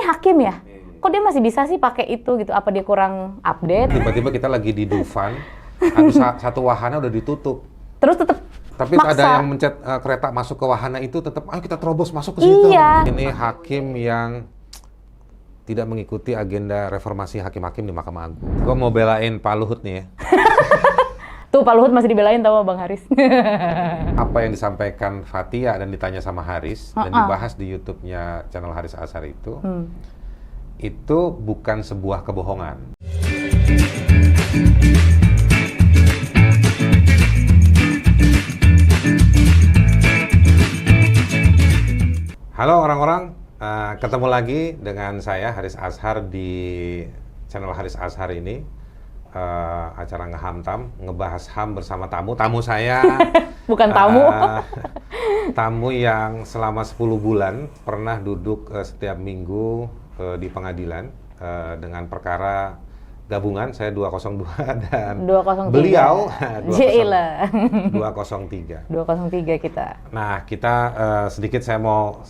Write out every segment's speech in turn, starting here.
ini hakim ya? Kok dia masih bisa sih pakai itu gitu? Apa dia kurang update? Tiba-tiba kita lagi di Dufan, ada satu wahana udah ditutup. Terus tetap Tapi maksa. ada yang mencet kereta masuk ke wahana itu tetap, ayo kita terobos masuk ke situ. Iya. Ini hakim yang tidak mengikuti agenda reformasi hakim-hakim di Mahkamah Agung. Gue mau belain Pak Luhut nih ya. Tuh Pak Luhut masih dibelain tau Bang Haris. Apa yang disampaikan Fathia dan ditanya sama Haris dan dibahas di YouTube-nya channel Haris Azhar itu bukan sebuah kebohongan. Halo orang-orang, ketemu lagi dengan saya Haris Azhar di channel Haris Azhar ini. Acara ngehamtam, ngebahas HAM bersama tamu saya. Bukan tamu. Tamu yang selama 10 bulan pernah duduk setiap minggu di pengadilan dengan perkara gabungan, saya 202 dan 203. beliau 203 kita. Nah, kita sedikit saya mau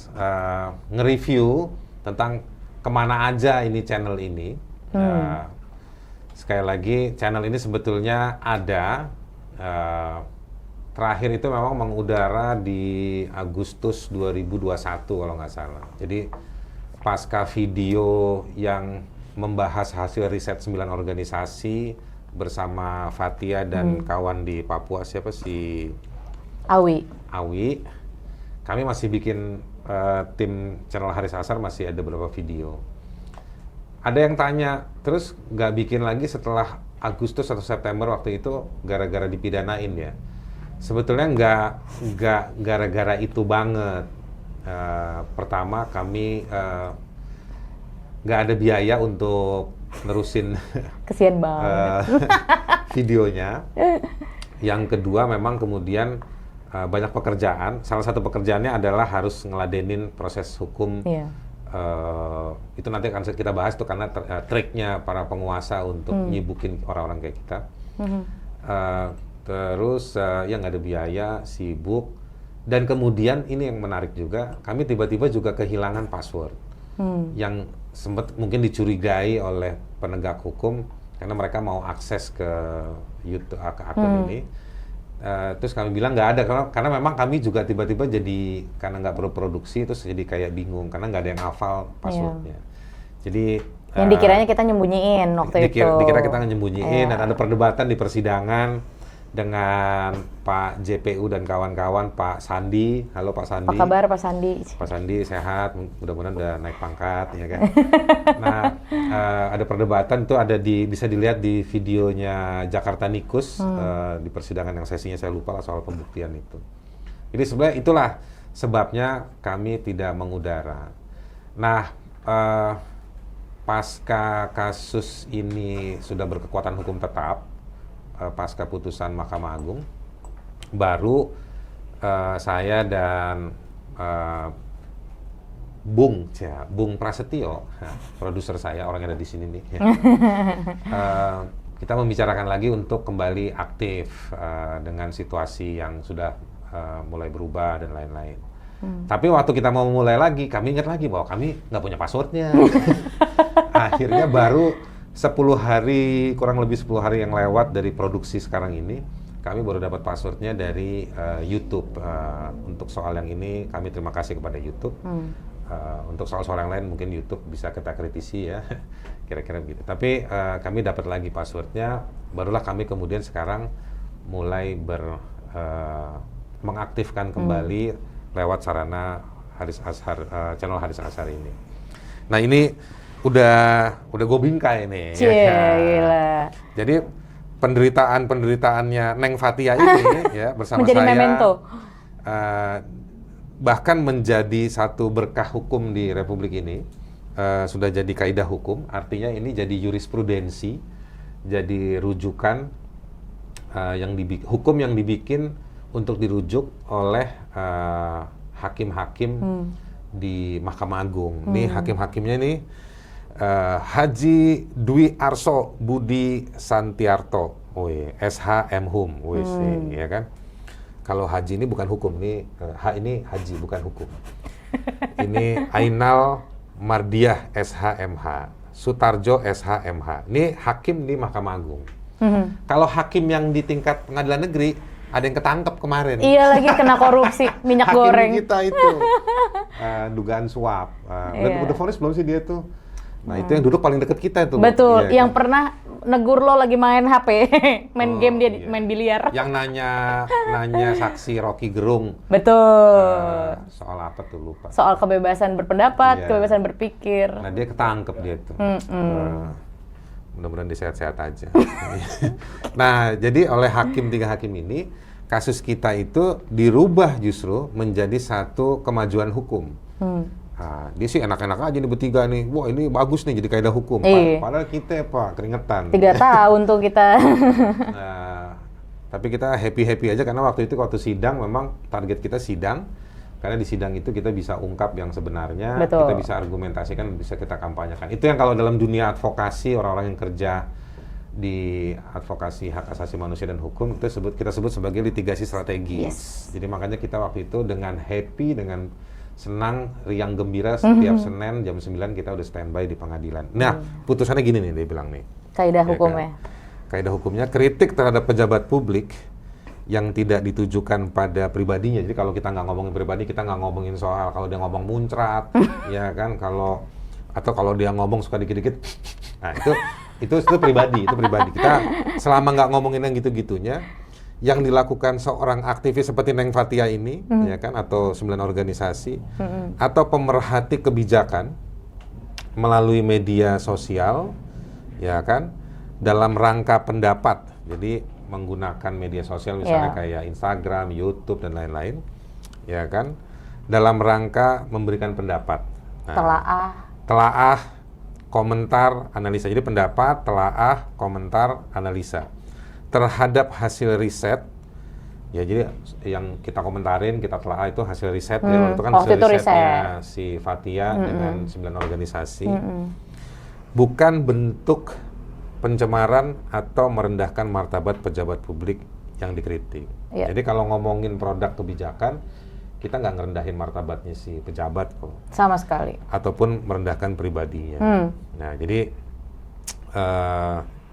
nge-review tentang kemana aja ini channel ini. Sekali lagi, channel ini sebetulnya ada terakhir itu memang mengudara di Agustus 2021 kalau nggak salah. Jadi pasca video yang membahas hasil riset 9 organisasi bersama Fathia dan kawan di Papua, siapa sih? Awi. Kami masih bikin tim channel Haris Azhar masih ada beberapa video. Ada yang tanya, terus nggak bikin lagi setelah Agustus atau September waktu itu gara-gara dipidanain ya? Sebetulnya nggak gara-gara itu banget. Pertama kami nggak ada biaya untuk nerusin Kesian banget. videonya. Yang kedua memang kemudian banyak pekerjaan. Salah satu pekerjaannya adalah harus ngeladenin proses hukum. Iya. Itu nanti akan kita bahas tuh karena triknya para penguasa untuk nyibukin orang-orang kayak kita. Terus ya nggak ada biaya, sibuk. Dan kemudian ini yang menarik juga, kami tiba-tiba juga kehilangan password yang sempat mungkin dicurigai oleh penegak hukum karena mereka mau akses ke YouTube ke akun ini. Terus kami bilang nggak ada karena memang kami juga tiba-tiba jadi karena nggak perlu produksi terus jadi kayak bingung karena nggak ada yang hafal passwordnya. Jadi yang dikiranya kita nyembunyiin waktu itu. Dikira kita nyembunyiin dan ada perdebatan di persidangan dengan Pak JPU dan kawan-kawan, Pak Sandi. Halo Pak Sandi. Apa kabar Pak Sandi? Pak Sandi sehat, mudah-mudahan udah naik pangkat ya kan. Nah, ada perdebatan itu bisa dilihat di videonya Jakarta Nikus di persidangan yang sesinya saya lupa lah soal pembuktian itu. Jadi sebenarnya itulah sebabnya kami tidak mengudara. Nah, pasca kasus ini sudah berkekuatan hukum tetap, pasca putusan Mahkamah Agung, baru saya dan Bung Prasetyo, produser saya, orang yang ada di sini nih, kita membicarakan lagi untuk kembali aktif dengan situasi yang sudah mulai berubah dan lain-lain. Tapi waktu kita mau mulai lagi, kami ingat lagi bahwa kami nggak punya passwordnya. Akhirnya baru 10 hari, kurang lebih 10 hari yang lewat dari produksi sekarang ini, kami baru dapat passwordnya dari YouTube. Untuk soal yang ini, kami terima kasih kepada YouTube. Untuk soal-soal yang lain, mungkin YouTube bisa kita kritisi ya, kira-kira begitu. Tapi kami dapat lagi passwordnya, barulah kami kemudian sekarang mulai mengaktifkan kembali lewat sarana Haris Azhar, channel Haris Azhar ini. Nah ini udah gue bingkai nih. Gila. Jadi penderitaannya Neng Fathia ini ya bersama menjadi saya memento. Bahkan menjadi satu berkah hukum di Republik ini, sudah jadi kaidah hukum, artinya ini jadi jurisprudensi, jadi rujukan hukum yang dibikin untuk dirujuk oleh hakim-hakim di Mahkamah Agung. Nih hakim-hakimnya nih Haji Dwi Arso Budi Santiarto, SH M.Hum, ya kan? Kalau haji ini bukan hukum, nih H ini haji bukan hukum. Ini Ainal Mardiah SHMH, Sutarjo SHMH. Ini hakim di Mahkamah Agung. Kalau hakim yang di tingkat pengadilan negeri, ada yang ketangkep kemarin. Iya, lagi kena korupsi minyak hakim goreng. kita itu dugaan suap. Udah vonis belum sih dia tuh? Nah itu yang duduk paling deket kita itu. Betul, iya, yang kan? pernah negur lo lagi main HP, main game dia iya. main biliar. Yang nanya saksi Rocky Gerung. Betul. Soal apa tuh lupa. Soal kebebasan berpendapat, Iya. kebebasan berpikir. Nah dia ketangkep dia tuh. Mudah-mudahan dia sehat-sehat aja. Nah jadi oleh 3 hakim ini, kasus kita itu dirubah justru menjadi satu kemajuan hukum. Nah, dia sih enak-enak aja nih bertiga nih. Wah ini bagus nih jadi kaidah hukum. Iya. Padahal kita Pak keringetan. 3 tahun tuh kita. Nah, tapi kita happy-happy aja karena waktu sidang memang target kita sidang. Karena di sidang itu kita bisa ungkap yang sebenarnya, Betul. kita bisa argumentasikan, bisa kita kampanyekan. Itu yang kalau dalam dunia advokasi, orang-orang yang kerja di advokasi hak asasi manusia dan hukum, kita sebut sebagai litigasi strategis. Yes. Jadi makanya kita waktu itu dengan happy, dengan senang, riang gembira, setiap Senin jam 9 kita udah standby di pengadilan. Nah, putusannya gini nih, dia bilang nih. Kaidah Ya hukumnya. kan? Kaidah hukumnya, kritik terhadap pejabat publik yang tidak ditujukan pada pribadinya. Jadi kalau kita nggak ngomongin pribadi, kita nggak ngomongin soal kalau dia ngomong muncrat, ya kan, atau kalau dia ngomong suka dikit-dikit, nah itu pribadi, itu pribadi. Kita selama nggak ngomongin yang gitu-gitunya, yang dilakukan seorang aktivis seperti Neng Fathia ini, ya kan, atau 9 organisasi, atau pemerhati kebijakan melalui media sosial, ya kan, dalam rangka pendapat. Jadi menggunakan media sosial misalnya kayak Instagram, YouTube dan lain-lain, ya kan, dalam rangka memberikan pendapat. Nah, telaah, komentar, analisa. Jadi pendapat, telaah, komentar, analisa terhadap hasil riset. Ya jadi yang kita komentarin, kita telaah itu hasil riset. Ya, itu kan hasil risetnya si Fathia dengan 9 organisasi. Bukan bentuk pencemaran atau merendahkan martabat pejabat publik yang dikritik. Jadi kalau ngomongin produk kebijakan, kita nggak ngerendahin martabatnya si pejabat kok. Sama sekali. Ataupun merendahkan pribadinya. Nah, jadi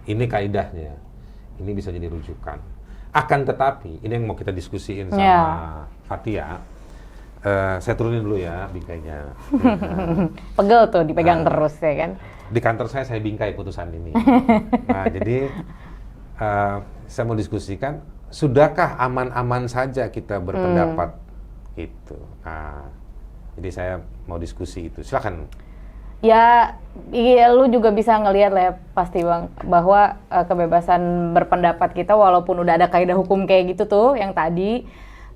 ini kaidahnya. Ini bisa jadi rujukan. Akan tetapi, ini yang mau kita diskusiin sama Fathia. Saya turunin dulu ya bingkainya. Pegel tuh dipegang terus ya kan. Di kantor saya bingkai putusan ini. Nah, jadi saya mau diskusikan, sudahkah aman-aman saja kita berpendapat gitu. Nah, jadi saya mau diskusi itu. Silakan. Ya, iya, lu juga bisa ngelihat lah ya, pasti Bang, bahwa kebebasan berpendapat kita walaupun udah ada kaidah hukum kayak gitu tuh yang tadi.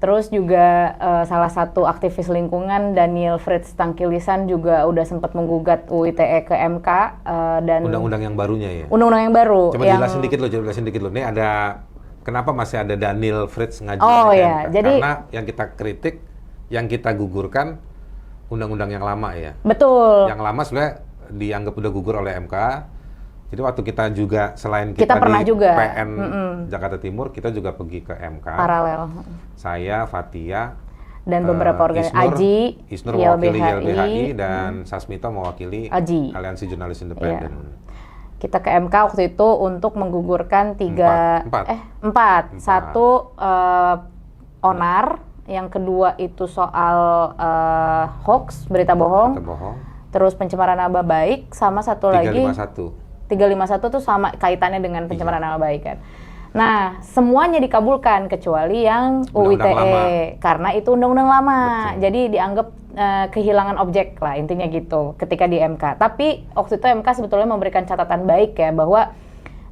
Terus juga salah satu aktivis lingkungan Daniel Fritz Tangkilisan juga udah sempat menggugat UU ITE ke MK dan undang-undang yang barunya ya. Undang-undang yang baru. Coba jelasin dikit loh. Ini ada kenapa masih ada Daniel Fritz ngajuin ke MK? Ya, jadi karena yang kita kritik, yang kita gugurkan undang-undang yang lama ya. Betul. Yang lama sebenarnya dianggap udah gugur oleh MK. Jadi waktu kita juga selain kita pernah di juga. PN Jakarta Timur, kita juga pergi ke MK. Paralel. Saya, Fathia, dan beberapa organisasi AJI, Isnur mewakili YLBHI, dan Sasmito mewakili AJI, Aliansi Jurnalis Independen. Kita ke MK waktu itu untuk menggugurkan empat. Satu onar, yang kedua itu soal hoax, berita bohong. Terus pencemaran nama baik, sama satu lagi 351 tuh sama kaitannya dengan pencemaran nama baik kan. Nah, semuanya dikabulkan kecuali yang UU ITE karena itu undang-undang lama. Betul. Jadi dianggap kehilangan objek lah intinya gitu ketika di MK. Tapi waktu itu MK sebetulnya memberikan catatan baik ya bahwa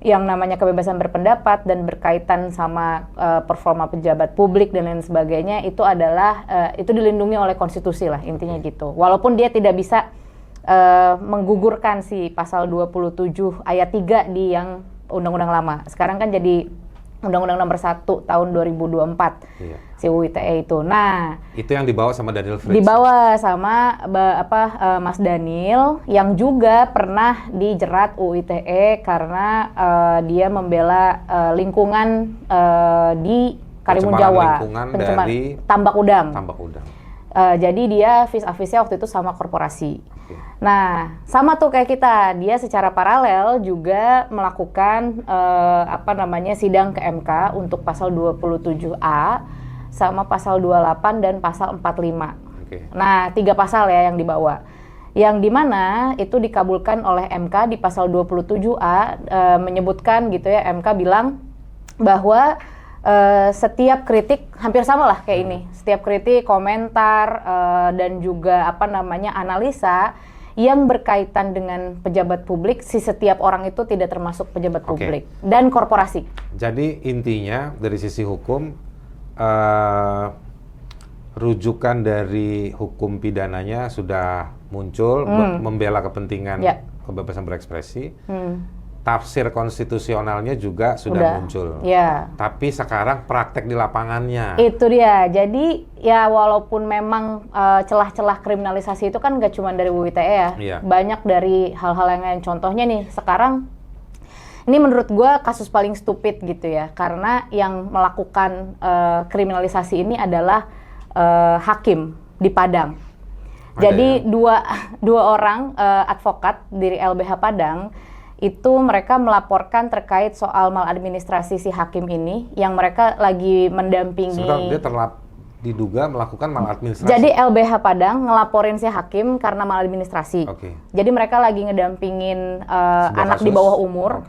yang namanya kebebasan berpendapat dan berkaitan sama performa pejabat publik dan lain sebagainya itu adalah itu dilindungi oleh konstitusi lah intinya gitu. Walaupun dia tidak bisa menggugurkan si pasal 27 ayat 3 di yang undang-undang lama. Sekarang kan jadi Undang-Undang Nomor 1 tahun 2024. Iya. Si UU ITE itu. Nah, itu yang dibawa sama Daniel Fritz. Dibawa sama Mas Daniel yang juga pernah dijerat UU ITE karena dia membela lingkungan di Karimun Jawa. Lingkungan dari Tambak Udang. Jadi dia vis-a-visnya waktu itu sama korporasi. Nah, sama tuh kayak kita, dia secara paralel juga melakukan sidang ke MK untuk pasal 27A sama pasal 28 dan pasal 45. Nah, 3 pasal ya yang dibawa. Yang dimana itu dikabulkan oleh MK di pasal 27A menyebutkan gitu ya, MK bilang bahwa setiap kritik hampir sama lah kayak ini. Setiap kritik, komentar dan juga analisa yang berkaitan dengan pejabat publik, si setiap orang itu tidak termasuk pejabat publik dan korporasi. Jadi intinya dari sisi hukum, rujukan dari hukum pidananya sudah muncul, membela kepentingan kebebasan berekspresi. Tafsir konstitusionalnya juga sudah muncul. Tapi sekarang praktek di lapangannya. Itu dia. Jadi ya walaupun memang celah-celah kriminalisasi itu kan nggak cuma dari UU ITE ya. Banyak dari hal-hal yang lain. Contohnya nih sekarang, ini menurut gue kasus paling stupid gitu ya. Karena yang melakukan kriminalisasi ini adalah hakim di Padang. Jadi dua orang advokat dari LBH Padang itu mereka melaporkan terkait soal maladministrasi si hakim ini yang mereka lagi mendampingi. Sebentar, dia diduga melakukan maladministrasi. Jadi LBH Padang ngelaporin si hakim karena maladministrasi. Jadi mereka lagi ngedampingin anak kasus di bawah umur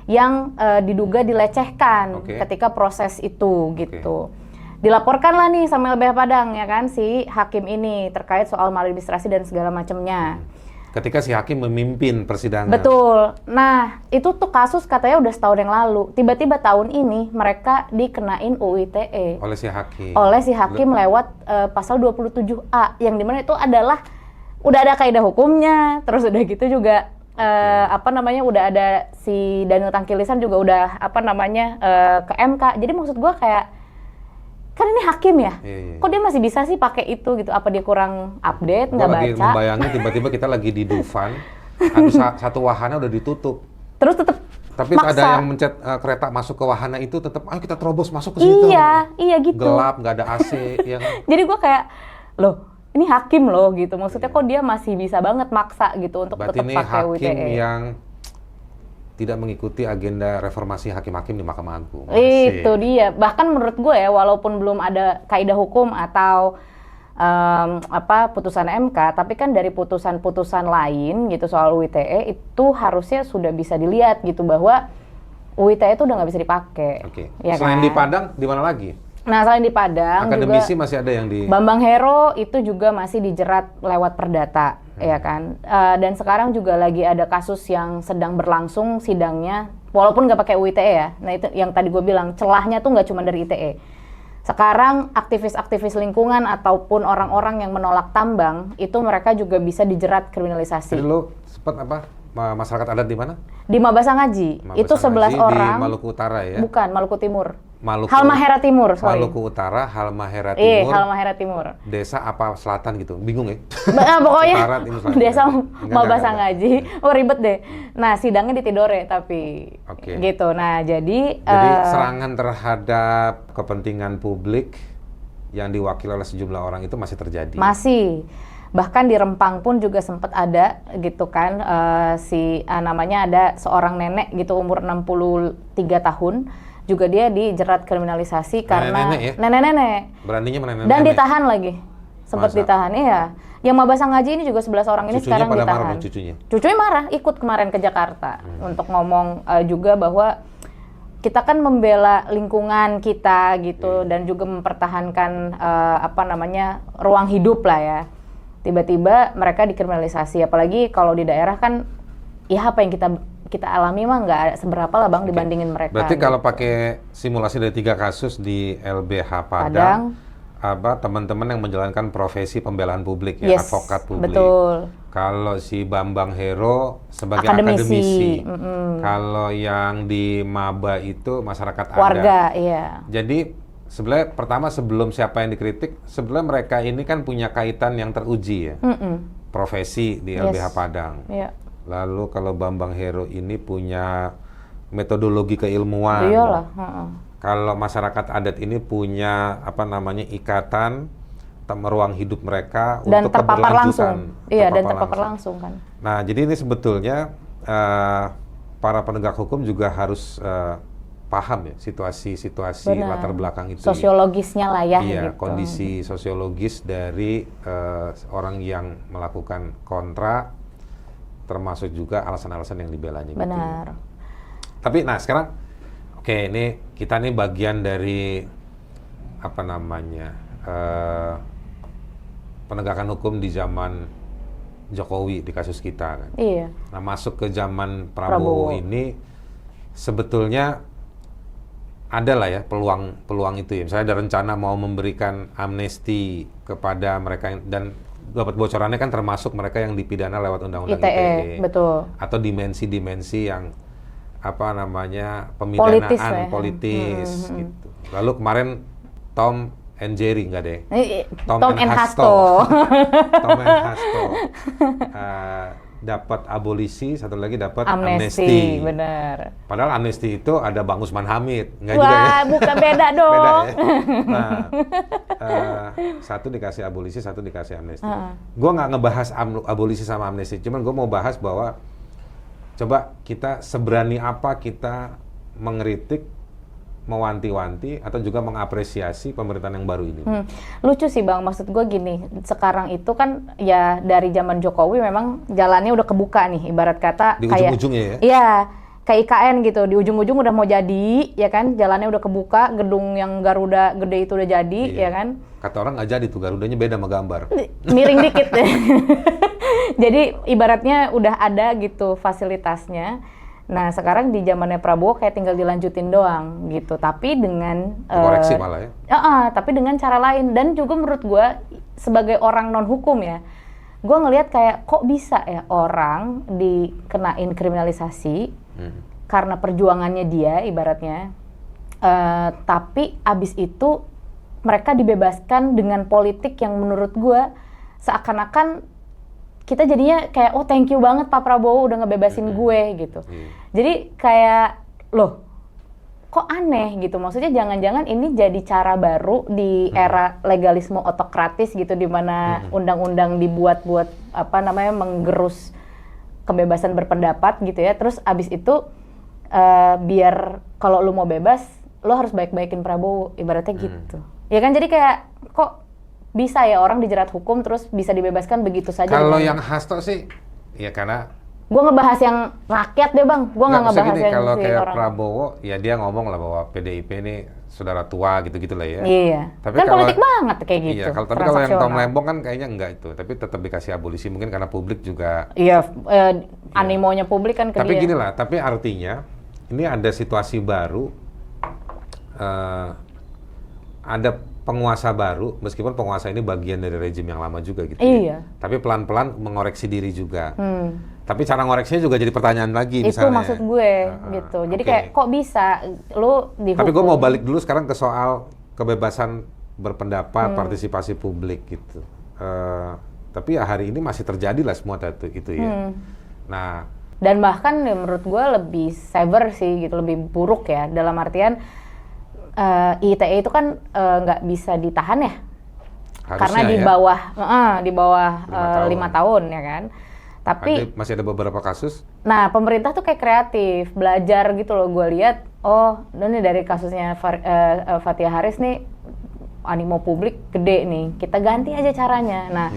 yang diduga dilecehkan ketika proses itu gitu. Dilaporkanlah nih sama LBH Padang ya kan si hakim ini terkait soal maladministrasi dan segala macamnya. Ketika si hakim memimpin persidangan. Betul. Nah, itu tuh kasus katanya udah setahun yang lalu. Tiba-tiba tahun ini mereka dikenain UU ITE. Oleh si hakim. Oleh si hakim lewat pasal 27A. Yang dimana itu adalah, udah ada kaidah hukumnya. Terus udah gitu juga, udah ada si Daniel Tangkilisan juga udah, ke MK. Jadi maksud gue kayak, kan ini hakim ya, kok dia masih bisa sih pakai itu gitu? Apa dia kurang update, nggak baca? Lagi membayangin tiba-tiba kita lagi di Dufan, satu wahana udah ditutup. Terus tetap tapi maksa. Ada yang mencet kereta masuk ke wahana itu tetap, ayo kita terobos masuk ke situ. Iya gitu. Gelap, nggak ada AC. Ya kan? Jadi gue kayak, loh ini hakim loh gitu. Maksudnya kok dia masih bisa banget maksa gitu untuk tetap pakai UU ITE. Berarti ini hakim yang tidak mengikuti agenda reformasi hakim-hakim di Mahkamah Agung. Itu dia. Bahkan menurut gue ya, walaupun belum ada kaidah hukum atau putusan MK, tapi kan dari putusan-putusan lain gitu soal UU ITE itu harusnya sudah bisa dilihat gitu bahwa UU ITE itu udah nggak bisa dipakai. Ya selain kan? Di Padang, di mana lagi? Nah, selain di Padang akademisi juga, masih ada yang di Bambang Hero itu juga masih dijerat lewat perdata, ya kan. Dan sekarang juga lagi ada kasus yang sedang berlangsung sidangnya, walaupun nggak pakai UU ITE ya. Nah itu yang tadi gue bilang, celahnya tuh nggak cuma dari ITE. Sekarang aktivis-aktivis lingkungan ataupun orang-orang yang menolak tambang itu mereka juga bisa dijerat kriminalisasi. Jadi lo sempat masyarakat adat di mana? Di Mabasangaji. Itu 11 orang. Di Maluku Utara ya? Bukan, Maluku Timur. Halmahera Timur, sorry. Maluku Utara, Halmahera Timur. Halmahera Timur. Desa apa selatan gitu? Bingung ya? Pokoknya Utara, desa Mabasangaji. Oh ribet deh. Nah sidangnya di Tidore tapi gitu. Nah jadi serangan terhadap kepentingan publik yang diwakili oleh sejumlah orang itu masih terjadi? Masih. Bahkan di Rempang pun juga sempat ada gitu kan, namanya ada seorang nenek gitu umur 63 tahun. Juga dia dijerat kriminalisasi karena nenek-nenek. Beraninya menenek. Dan ditahan lagi. Sempat ditahan, iya. Yang Mabasangaji ini juga 11 orang ini sekarang ditahan. Cucunya marah, ikut kemarin ke Jakarta untuk ngomong juga bahwa kita kan membela lingkungan kita gitu dan juga mempertahankan ruang hidup lah ya. Tiba-tiba mereka dikriminalisasi, apalagi kalau di daerah kan ya apa yang kita alami mah nggak seberapa lah Bang dibandingin mereka. Berarti kalau pakai simulasi dari 3 kasus di LBH Padang, teman-teman yang menjalankan profesi pembelaan publik ya, advokat publik. Betul. Kalau si Bambang Hero sebagai akademisi. Kalau yang di Maba itu masyarakat adat. Warga, iya. Jadi sebenarnya pertama sebelum siapa yang dikritik, sebenarnya mereka ini kan punya kaitan yang teruji ya. Profesi di LBH Padang. Iya. Lalu kalau Bambang Hero ini punya metodologi keilmuan. Iyalah. Kalau masyarakat adat ini punya ikatan ruang hidup mereka dan untuk terpapar langsung. Iya, dan terpapar langsung kan. Nah, jadi ini sebetulnya para penegak hukum juga harus paham ya situasi-situasi latar belakang itu. Sosiologisnya lah ya. Iya, gitu. kondisi sosiologis dari orang yang melakukan kontra, termasuk juga alasan-alasan yang dibelanya. Benar. Gitu. Tapi, nah sekarang, oke, ini kita nih bagian dari apa namanya penegakan hukum di zaman Jokowi di kasus kita kan. Iya. Nah, masuk ke zaman Prabowo ini sebetulnya ada lah ya peluang itu ya. Misalnya ada rencana mau memberikan amnesti kepada mereka dan dapat bocorannya kan termasuk mereka yang dipidana lewat undang-undang ITE. Betul. Atau dimensi-dimensi yang apa namanya pemidanaan politis gitu. Lalu kemarin Tom and Jerry enggak deh. Tom and Hasto. Tom and Hasto. Dapat abolisi, satu lagi dapat amnesti. Benar. Padahal amnesti itu ada Bang Usman Hamid, enggak Wah, juga ya? bukan beda dong. Beda ya. Nah, satu dikasih abolisi, satu dikasih amnesti. Gue nggak ngebahas abolisi sama amnesti, cuman gue mau bahas bahwa coba kita seberani apa kita mengkritik, mewanti-wanti atau juga mengapresiasi pemerintahan yang baru ini. Lucu sih Bang, maksud gue gini, sekarang itu kan ya dari zaman Jokowi memang jalannya udah kebuka nih, ibarat kata di kayak ujung-ujungnya ya? Iya, kayak IKN gitu, di ujung-ujung udah mau jadi, ya kan, jalannya udah kebuka, gedung yang Garuda gede itu udah jadi, ya kan. Kata orang nggak jadi tuh, Garudanya beda sama gambar. Miring dikit deh. Jadi ibaratnya udah ada gitu fasilitasnya. Nah sekarang di zamannya Prabowo kayak tinggal dilanjutin doang gitu, tapi dengan koreksi malah ya. Tapi dengan cara lain. Dan juga menurut gue sebagai orang non hukum ya, gue ngelihat kayak kok bisa ya orang dikenain kriminalisasi karena perjuangannya dia ibaratnya, tapi abis itu mereka dibebaskan dengan politik yang menurut gue seakan-akan kita jadinya kayak oh thank you banget Pak Prabowo udah ngebebasin gue gitu. Jadi kayak loh kok aneh gitu, maksudnya jangan-jangan ini jadi cara baru di era legalisme otokratis gitu, di mana undang-undang dibuat buat apa namanya menggerus kebebasan berpendapat gitu ya, terus abis itu biar kalau lu mau bebas lu harus baik-baikin Prabowo ibaratnya gitu ya kan. Jadi kayak kok bisa ya orang dijerat hukum terus bisa dibebaskan begitu saja. Kalau yang Hasto sih ya karena gue ngebahas yang rakyat deh Bang, gue nggak ngebahas gini, yang kalau si kayak orang. Prabowo ya dia ngomong lah bahwa PDIP ini saudara tua gitu-gitu lah ya. Iya. Tapi kan kalau, politik banget kayak gitu. Iya, tapi kalau yang Tom Lembong kan kayaknya enggak itu, tapi tetap dikasih abolisi mungkin karena publik juga. Iya, animonya publik kan ke tapi dia. Gini lah, tapi artinya ini ada situasi baru, ada penguasa baru, meskipun penguasa ini bagian dari rejim yang lama juga gitu. Iya. Ya. Tapi pelan-pelan mengoreksi diri juga. Tapi cara ngoreksinya juga jadi pertanyaan lagi itu misalnya. Itu maksud gue gitu. Jadi kayak kok bisa lu dihukum. Tapi gue mau balik dulu sekarang ke soal kebebasan berpendapat, partisipasi publik gitu. Tapi ya hari ini masih terjadi lah semua itu ya. Nah. Dan bahkan ya menurut gue lebih severe sih gitu, lebih buruk ya. Dalam artian ITE itu kan nggak bisa ditahan ya, harusnya karena di bawah 5 tahun ya kan. Tapi masih ada beberapa kasus. Nah pemerintah tuh kayak kreatif, belajar gitu loh. Gue lihat, ini dari kasusnya Fathia Haris nih, animo publik gede nih, kita ganti aja caranya. Nah,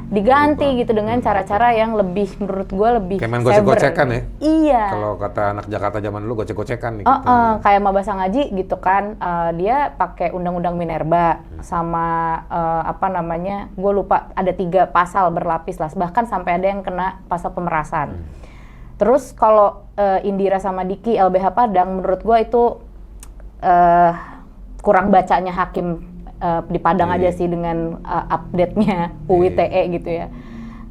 diganti gitu dengan cara-cara yang lebih, menurut gue lebih kayak main gocek-gocekan ya? Iya. Kalau kata anak Jakarta zaman dulu, gocek-gocekan nih. Gitu. Kayak Mabasa Ngaji gitu kan, dia pakai undang-undang Minerba sama apa namanya, gue lupa, ada 3 pasal berlapis lah, bahkan sampai ada yang kena pasal pemerasan. Terus kalau Indira sama Diki LBH Padang, menurut gue itu kurang bacanya hakim di Padang aja sih dengan update-nya UU ITE gitu ya.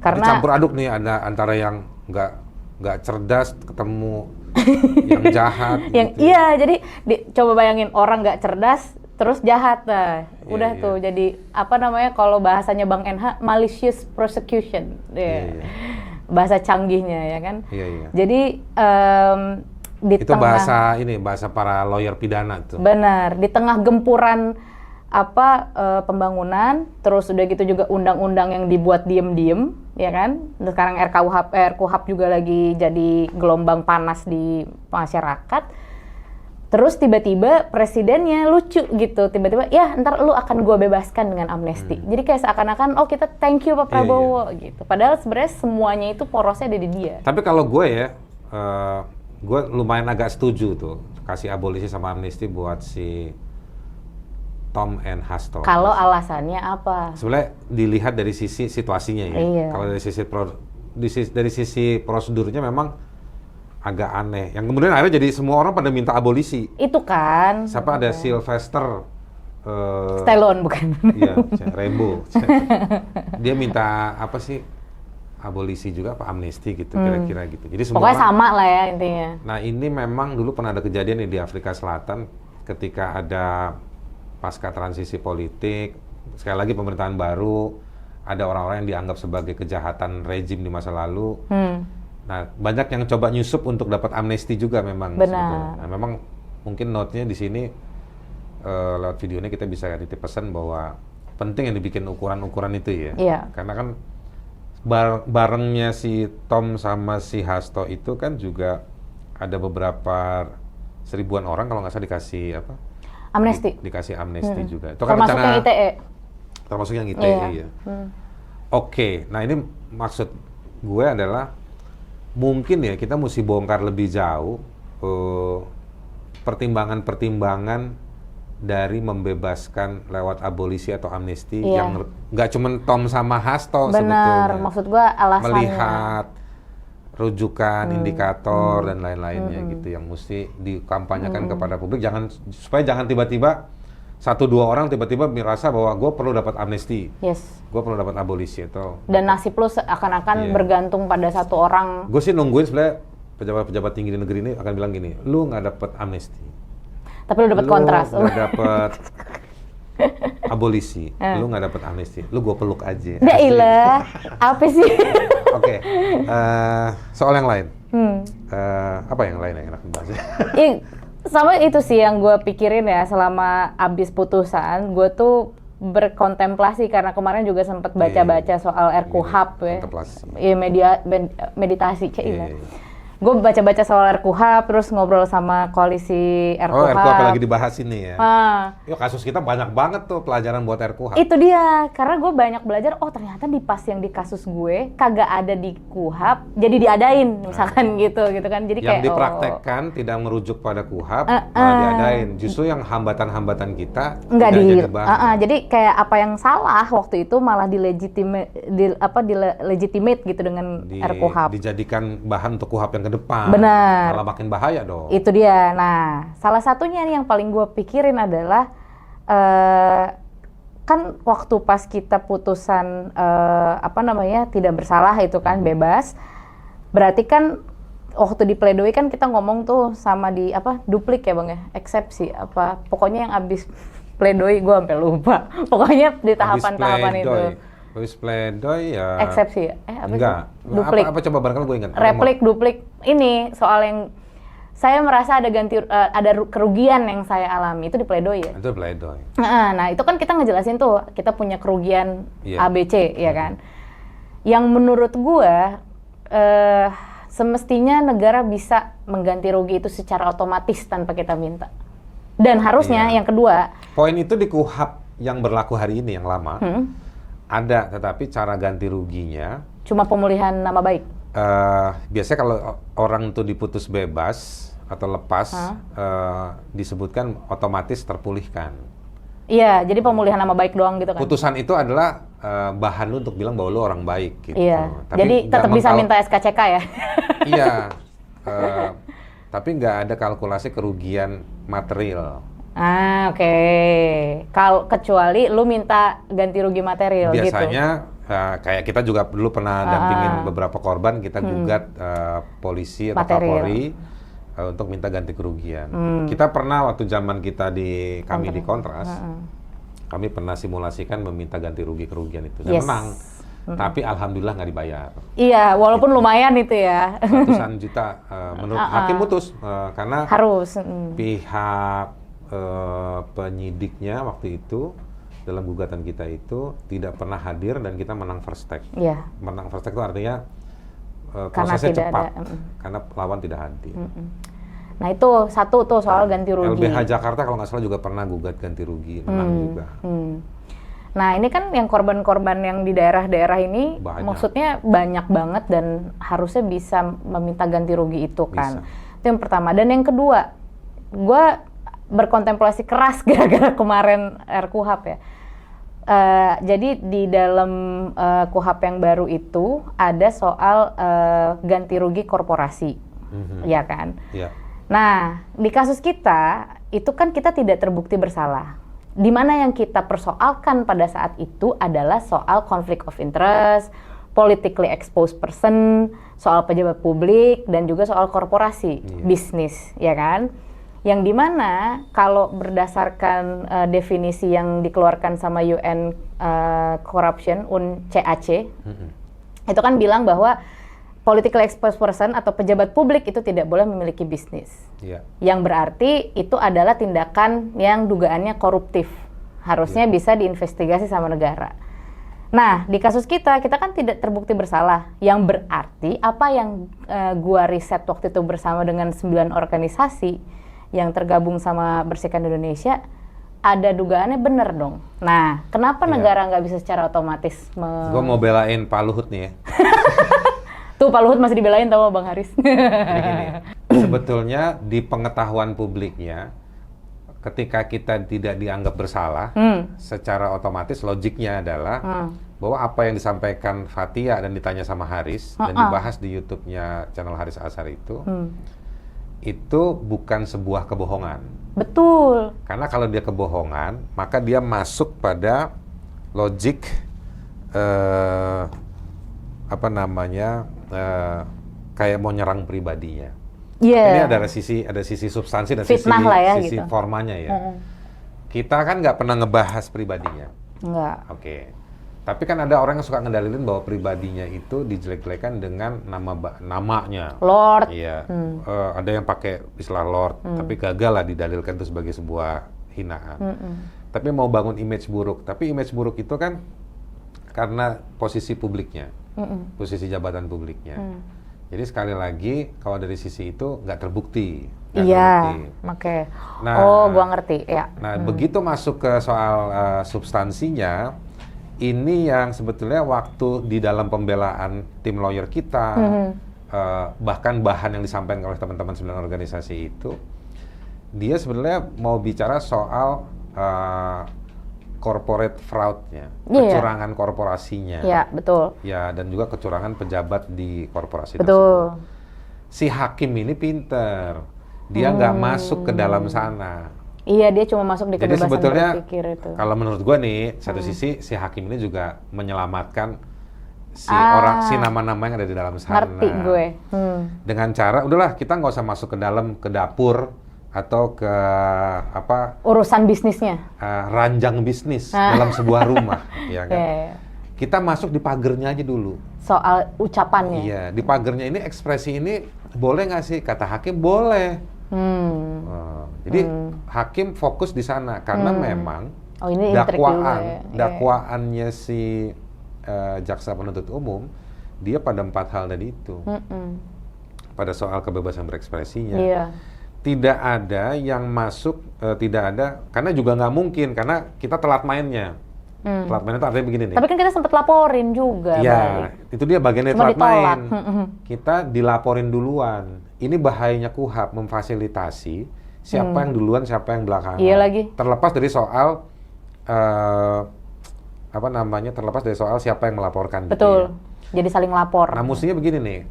Karena campur aduk nih, ada antara yang nggak cerdas ketemu yang jahat. Gitu. Iya, jadi coba bayangin orang nggak cerdas terus jahat, udah tuh jadi apa namanya kalau bahasanya Bang NH malicious prosecution, bahasa canggihnya ya kan. Jadi itu bahasa para lawyer pidana tuh. Benar, di tengah gempuran pembangunan, terus udah gitu juga undang-undang yang dibuat diem-diem, ya kan? Dan sekarang RKUHP juga lagi jadi gelombang panas di masyarakat. Terus tiba-tiba presidennya lucu gitu, tiba-tiba ya ntar lu akan gue bebaskan dengan amnesti. Jadi kayak seakan-akan kita thank you Pak Prabowo gitu. Padahal sebenarnya semuanya itu porosnya ada di dia. Tapi kalau gue ya, gue lumayan agak setuju tuh kasih abolisi sama amnesti buat si Tom and Hasto. Kalau alasannya apa? Sebenarnya dilihat dari sisi situasinya ya. Iya. Kalau dari sisi prosedurnya memang agak aneh. Yang kemudian akhirnya jadi semua orang pada minta abolisi. Itu kan. Siapa ada Sylvester Stallone bukan? Iya, Rambo. Dia minta apa sih? Abolisi juga apa amnesti gitu kira-kira gitu. Jadi semua pokoknya sama lah ya intinya. Nah, ini memang dulu pernah ada kejadian nih di Afrika Selatan ketika ada pasca transisi politik, sekali lagi pemerintahan baru, ada orang-orang yang dianggap sebagai kejahatan rejim di masa lalu. Nah, banyak yang coba nyusup untuk dapat amnesti juga memang. Benar. Nah, memang mungkin note-nya di sini lewat video ini kita bisa titip pesan bahwa penting yang dibikin ukuran-ukuran itu ya. Iya. Karena kan barengnya si Tom sama si Hasto itu kan juga ada beberapa seribuan orang kalau nggak salah dikasih apa? Amnesti. Dikasih amnesti juga. Itu kan termasuk yang ITE. Termasuk yang ITE, iya. Oke, nah ini maksud gue adalah mungkin ya kita mesti bongkar lebih jauh pertimbangan-pertimbangan dari membebaskan lewat abolisi atau amnesti yang nggak cuma Tom sama Hasto sebetulnya. Benar, maksud gue alasannya. Melihat rujukan, indikator dan lain-lainnya gitu yang mesti dikampanyekan kepada publik, supaya jangan tiba-tiba 1-2 orang tiba-tiba merasa bahwa gue perlu dapat amnesti, gue perlu dapat abolisi atau dan nasib lo seakan-akan bergantung pada satu orang. Gue sih nungguin sebenarnya pejabat-pejabat tinggi di negeri ini akan bilang gini, lu nggak dapat amnesti, tapi lu dapat kontras, lu nggak dapat abolisi, lu nggak dapat amnesti, lu gue peluk aja. Ya ilah, apa sih? Oke, soal yang lain. Apa yang lain yang enak dibahas? Sama itu sih yang gue pikirin ya selama abis putusan, gue tuh berkontemplasi karena kemarin juga sempat baca-baca soal RKUHP ya, meditasi gue baca-baca soal RKUHP, terus ngobrol sama koalisi RKUHP. Oh, RKUHP lagi dibahas ini ya? Yuk, kasus kita banyak banget tuh pelajaran buat RKUHP. Itu dia, karena gue banyak belajar, ternyata di pas yang di kasus gue, kagak ada di KUHP, jadi diadain, misalkan gitu kan. Jadi yang dipraktekkan tidak merujuk pada KUHP, malah diadain. Justru yang hambatan-hambatan kita nggak tidak jadi bahan. Jadi kayak apa yang salah waktu itu malah dilegitimate gitu dengan RKUHP. Dijadikan bahan untuk KUHP yang depan. Benar. Malah makin bahaya dong. Itu dia. Nah, salah satunya nih yang paling gue pikirin adalah kan waktu pas kita putusan tidak bersalah itu kan bebas. Berarti kan waktu di pledoi kan kita ngomong tuh sama di duplik ya Bang ya, eksepsi pokoknya yang abis pledoi gue sampai lupa. Pokoknya di tahapan-tahapan itu. Habis pledoi ya. Eksepsi ya? Enggak. Duplik. Apa coba barangkali gue ingat. Replik, duplik. Ini soal yang saya merasa ada kerugian yang saya alami itu di pledoi ya. Itu pledoi. Nah, itu kan kita ngejelasin tuh kita punya kerugian ABC ya kan. Yang menurut gue semestinya negara bisa mengganti rugi itu secara otomatis tanpa kita minta. Dan harusnya yang kedua. Poin itu di KUHP yang berlaku hari ini yang lama. Ada, tetapi cara ganti ruginya cuma pemulihan nama baik. Biasanya kalau orang itu diputus bebas atau lepas, disebutkan otomatis terpulihkan. Iya, jadi pemulihan nama baik doang gitu kan. Putusan itu adalah bahan lu untuk bilang bahwa lu orang baik gitu. Iya. Tapi jadi tetap bisa minta SKCK ya. Iya. Tapi nggak ada kalkulasi kerugian material. Oke. Kecuali lu minta ganti rugi material gitu. Biasanya kayak kita juga dulu pernah dampingin beberapa korban, kita gugat polisi atau Kapolri untuk minta ganti kerugian. Kita pernah waktu zaman kita kami di Kontras, kami pernah simulasikan meminta ganti rugi kerugian itu. Dan menang. Tapi alhamdulillah nggak dibayar. Iya, walaupun lumayan itu ya. Ratusan juta menurut hakim putus karena harus pihak penyidiknya waktu itu dalam gugatan kita itu tidak pernah hadir dan kita menang first take. Iya. Menang first take itu artinya Karena prosesnya tidak cepat ada, karena lawan tidak hadir. Nah itu satu tuh soal ganti rugi. LBH Jakarta kalau nggak salah juga pernah gugat ganti rugi, menang juga. Nah ini kan yang korban-korban yang di daerah-daerah ini maksudnya banyak banget dan harusnya bisa meminta ganti rugi itu kan. Itu yang pertama. Dan yang kedua, gue berkontemplasi keras gara-gara kemarin RKUHP ya. Jadi di dalam KUHP yang baru itu ada soal ganti rugi korporasi, ya kan? Yeah. Nah di kasus kita itu kan kita tidak terbukti bersalah. Di mana yang kita persoalkan pada saat itu adalah soal conflict of interest, politically exposed person, soal pejabat publik dan juga soal korporasi, bisnis, ya kan? Yang dimana kalau berdasarkan definisi yang dikeluarkan sama UN Corruption, UNCAC, itu kan bilang bahwa politically exposed person atau pejabat publik itu tidak boleh memiliki bisnis. Yang berarti itu adalah tindakan yang dugaannya koruptif. Harusnya bisa diinvestigasi sama negara. Nah, di kasus kita kan tidak terbukti bersalah. Yang berarti apa yang gua riset waktu itu bersama dengan 9 organisasi yang tergabung sama Bersihkan Indonesia, ada dugaannya bener dong. Nah, kenapa negara nggak bisa secara otomatis? Gue mau belain Pak Luhut nih ya. Tuh Pak Luhut masih dibelain sama Bang Haris. Gini, sebetulnya di pengetahuan publiknya, ketika kita tidak dianggap bersalah, secara otomatis logiknya adalah bahwa apa yang disampaikan Fathia dan ditanya sama Haris dan dibahas di YouTube-nya channel Haris Azhar itu bukan sebuah kebohongan. Betul. Karena kalau dia kebohongan, maka dia masuk pada logik kayak mau nyerang pribadinya. Ini ada sisi substansi dan sisi gitu. Formanya ya. Kita kan nggak pernah ngebahas pribadinya. Nggak. Oke. Tapi kan ada orang yang suka ngedalilin bahwa pribadinya itu dijelek-jelekan dengan namanya. Lord. Iya. Ada yang pakai istilah Lord, tapi gagal lah didalilkan itu sebagai sebuah hinaan. Tapi mau bangun image buruk. Tapi image buruk itu kan karena posisi publiknya, posisi jabatan publiknya. Jadi sekali lagi, kalau dari sisi itu nggak terbukti. Iya, oke. Nah, gua ngerti. Ya. Nah, begitu masuk ke soal substansinya, ini yang sebetulnya waktu di dalam pembelaan tim lawyer kita, bahkan bahan yang disampaikan oleh teman-teman 9 organisasi itu, dia sebenarnya mau bicara soal corporate fraud-nya, kecurangan korporasinya. Iya, betul. Ya, dan juga kecurangan pejabat di korporasi tersebut. Si hakim ini pinter, dia nggak masuk ke dalam sana. Iya, dia cuma masuk di kebebasan sebetulnya, berpikir itu. Kalau menurut gue nih, satu sisi si hakim ini juga menyelamatkan si nama-nama yang ada di dalam sana. Ngerti gue. Dengan cara, udahlah kita nggak usah masuk ke dapur atau ke urusan bisnisnya, ranjang bisnis dalam sebuah rumah, ya kan? Kita masuk di pagernya aja dulu. Soal ucapannya. Iya, di pagernya ini ekspresi ini boleh nggak sih? Kata hakim boleh. Jadi hakim fokus di sana karena memang dakwaannya si jaksa penuntut umum dia pada 4 hal tadi itu. Pada soal kebebasan berekspresinya. Tidak ada yang masuk, tidak ada, karena juga nggak mungkin, karena kita telat mainnya. Telat mainnya itu artinya begini nih. Tapi kan kita sempat laporin juga. Ya, itu dia bagian dari telat main. Kita dilaporin duluan. Ini bahayanya KUHP, memfasilitasi siapa yang duluan, siapa yang belakangan. Iya lagi. Terlepas dari soal, terlepas dari soal siapa yang melaporkan. Betul, gitu ya. Jadi saling lapor. Nah, mestinya begini nih,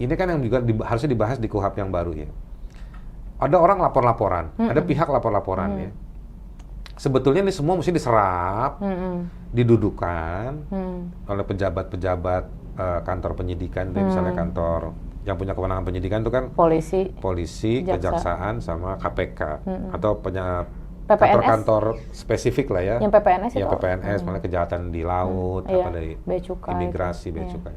ini kan yang juga harusnya dibahas di KUHP yang baru ya. Ada orang lapor-laporan, ada pihak lapor-laporan ya. Sebetulnya ini semua mesti diserap, didudukan oleh pejabat-pejabat kantor penyidikan, misalnya kantor yang punya kewenangan penyidikan itu kan polisi, kejaksaan, sama KPK atau kantor-kantor spesifik lah ya. Yang PPNS itu. Yang PPNS, malah kejahatan di laut, dari Bea Cukai, imigrasi, Bea Cukai.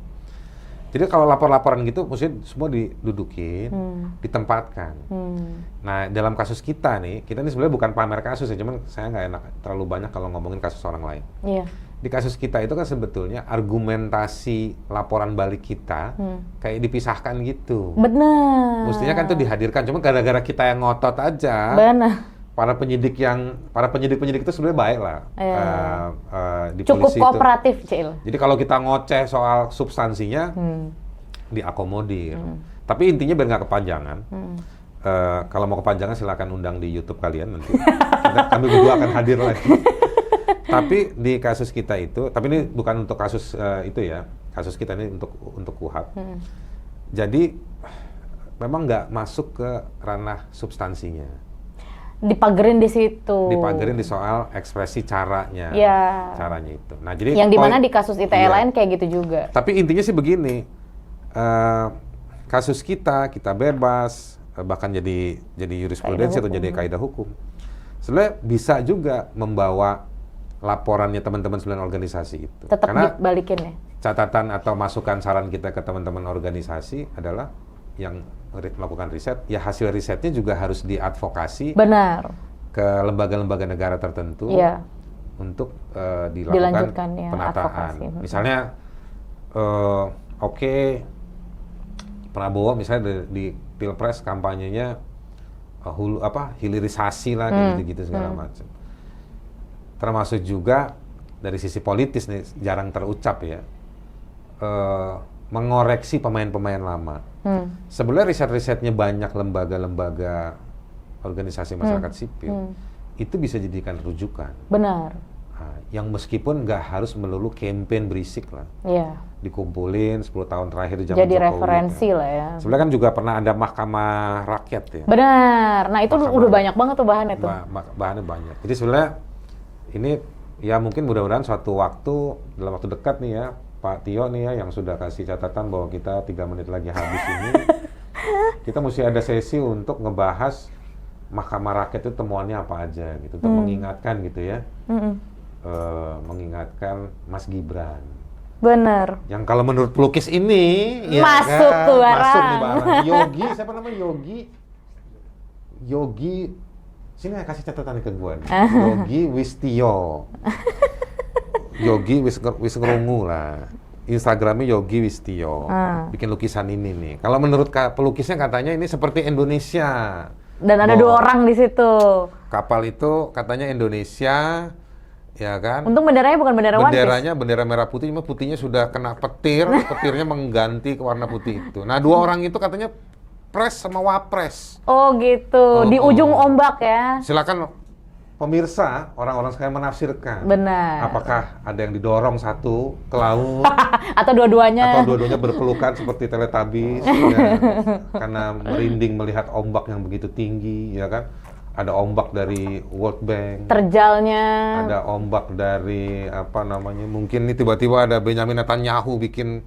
Jadi kalau lapor-laporan gitu, mesti semua didudukin, ditempatkan. Nah, dalam kasus kita nih sebenarnya bukan pamer kasus ya, cuman saya nggak enak terlalu banyak kalau ngomongin kasus orang lain. Iya. Di kasus kita itu kan sebetulnya argumentasi laporan balik kita kayak dipisahkan gitu. Benar. Mestinya kan itu dihadirkan, cuma gara-gara kita yang ngotot aja. Benar. Para penyidik itu sebenarnya baik lah. Di Cukup polisi kooperatif, Cil. Jadi kalau kita ngoceh soal substansinya, diakomodir. Tapi intinya biar nggak kepanjangan. Kalau mau kepanjangan silakan undang di YouTube kalian nanti. Kami berdua akan hadir lagi. Tapi di kasus kita itu, tapi ini bukan untuk kasus itu ya. Kasus kita ini untuk KUHP. Jadi memang nggak masuk ke ranah substansinya. Dipagerin di situ. Dipagerin di soal ekspresi caranya. Ya. Caranya itu. Nah, jadi yang dimana di kasus ITE lain kayak gitu juga. Tapi intinya sih begini, kasus kita bebas, bahkan jadi jurisprudensi atau jadi kaidah hukum. Sebenarnya bisa juga membawa laporannya teman-teman 9 organisasi itu. Tetap dibalikin ya? Catatan atau masukan saran kita ke teman-teman organisasi adalah yang melakukan riset, ya hasil risetnya juga harus diadvokasi. Benar. Ke lembaga-lembaga negara tertentu untuk dilakukan penataan. Misalnya, Prabowo misalnya di Pilpres kampanyenya hilirisasi lah, kayak gitu-gitu segala macam. Termasuk juga dari sisi politis nih jarang terucap ya, mengoreksi pemain-pemain lama. Sebenarnya riset-risetnya banyak lembaga-lembaga organisasi masyarakat sipil, itu bisa dijadikan rujukan. Benar. Nah, yang meskipun nggak harus melulu campaign berisik lah. Iya. Dikumpulin 10 tahun terakhir di zaman jadi Jokowi. Referensi lah ya. Sebenarnya kan juga pernah ada Mahkamah Rakyat ya. Benar. Nah itu udah banyak banget tuh bahannya tuh. Bahannya banyak. Jadi sebenarnya ini ya mungkin mudah-mudahan suatu waktu, dalam waktu dekat nih ya, Pak Tio nih ya yang sudah kasih catatan bahwa kita 3 menit lagi habis ini, kita mesti ada sesi untuk ngebahas Mahkamah Rakyat itu temuannya apa aja gitu, untuk mengingatkan gitu ya, mengingatkan Mas Gibran. Bener. Yang kalau menurut pelukis ini, masuk ya kan? tuh barang. Masuk nih barang. Yogi, siapa namanya Yogi, sini kasih catatan ke gue nih. Yogi Wistio. Yogi wis ngerungu lah. Instagramnya Yogi Wistio. Bikin lukisan ini nih. Kalau menurut pelukisnya katanya ini seperti Indonesia. Dan ada 2 orang di situ. Kapal itu katanya Indonesia, ya kan? Untung benderanya bukan bendera One Piece. Benderanya bendera merah putih, cuma putihnya sudah kena petir, petirnya mengganti ke warna putih itu. Nah 2 orang itu katanya pres sama wapres. Oh gitu, di ujung ombak ya. Silakan pemirsa, orang-orang sekalian menafsirkan. Benar. Apakah ada yang didorong satu ke laut? Atau dua-duanya? Atau dua-duanya berpelukan seperti Teletubbies, ya, karena merinding melihat ombak yang begitu tinggi, ya kan? Ada ombak dari World Bank. Terjalnya. Ada ombak dari mungkin ini tiba-tiba ada Benjamin Netanyahu bikin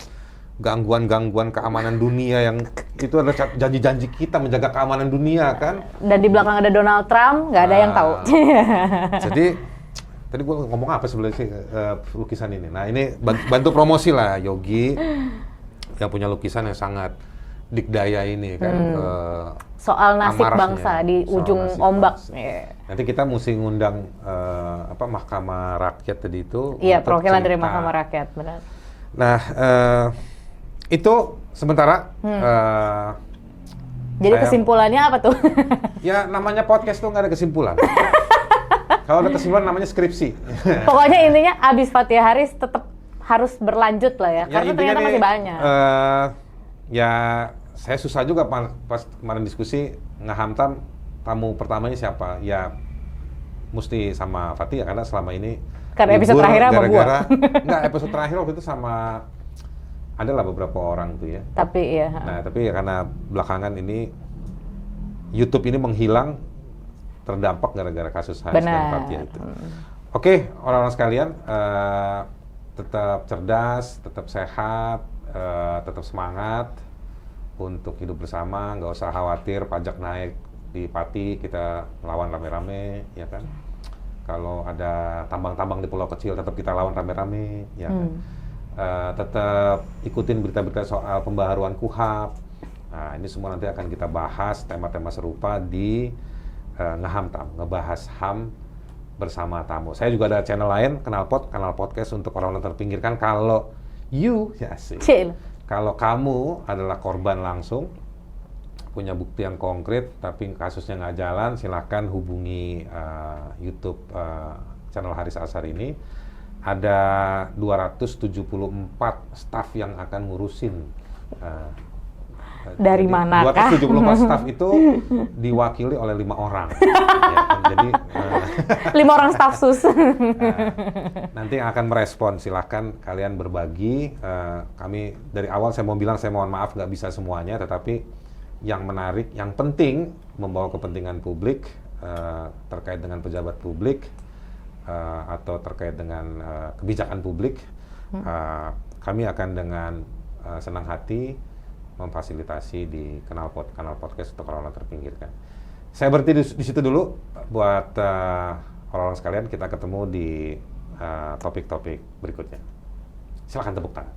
gangguan-gangguan keamanan dunia yang itu adalah janji-janji kita menjaga keamanan dunia kan. Dan di belakang ada Donald Trump, nggak ada yang tahu. Jadi tadi gue ngomong apa sebenarnya sih lukisan ini. Nah ini bantu promosi lah Yogi yang punya lukisan yang sangat dikdaya ini kan. Soal nasib bangsa di ujung ombak. Nanti kita mesti ngundang Mahkamah Rakyat tadi itu. Iya, perwakilan dari Mahkamah Rakyat, benar. Nah, itu sementara. Jadi kesimpulannya apa tuh? Ya namanya podcast tuh nggak ada kesimpulan. Kalau ada kesimpulan namanya skripsi. Pokoknya intinya abis Fathia Haris tetap harus berlanjut lah ya, karena ternyata masih banyak. Ya saya susah juga pas kemarin diskusi ngehantam tamu pertamanya siapa. Ya mesti sama Fathia karena selama ini karena episode terakhir sama gua. Enggak, episode terakhir waktu itu sama adalah beberapa orang tuh ya. Tapi ya. Nah, tapi ya karena belakangan ini YouTube ini menghilang terdampak gara-gara kasus Haris dan Fathia itu. Oke, orang-orang sekalian, tetap cerdas, tetap sehat, tetap semangat untuk hidup bersama, nggak usah khawatir pajak naik di Pati, kita lawan rame-rame, ya kan? Kalau ada tambang-tambang di pulau kecil tetap kita lawan rame-rame, ya kan? tetap ikutin berita-berita soal pembaharuan KUHP. Nah, ini semua nanti akan kita bahas tema-tema serupa di Ngeham Tam, ngebahas HAM bersama tamu. Saya juga ada channel lain, kanal podcast untuk orang-orang terpinggirkan. Kalau kalau kamu adalah korban langsung, punya bukti yang konkret, tapi kasusnya nggak jalan, silahkan hubungi YouTube channel Haris Azhar ini. Ada 274 staf yang akan ngurusin. Dari manakah? 274 staf itu diwakili oleh 5 orang. Ya, jadi 5 orang staf sus. Nanti akan merespon. Silahkan kalian berbagi. Kami dari awal saya mau bilang saya mohon maaf nggak bisa semuanya, tetapi yang menarik, yang penting membawa kepentingan publik terkait dengan pejabat publik atau terkait dengan kebijakan publik. Kami akan dengan senang hati memfasilitasi di kanal podcast untuk orang-orang terpinggirkan. Saya berhenti di situ dulu buat orang-orang sekalian. Kita ketemu di topik-topik berikutnya. Silakan tepuk tangan.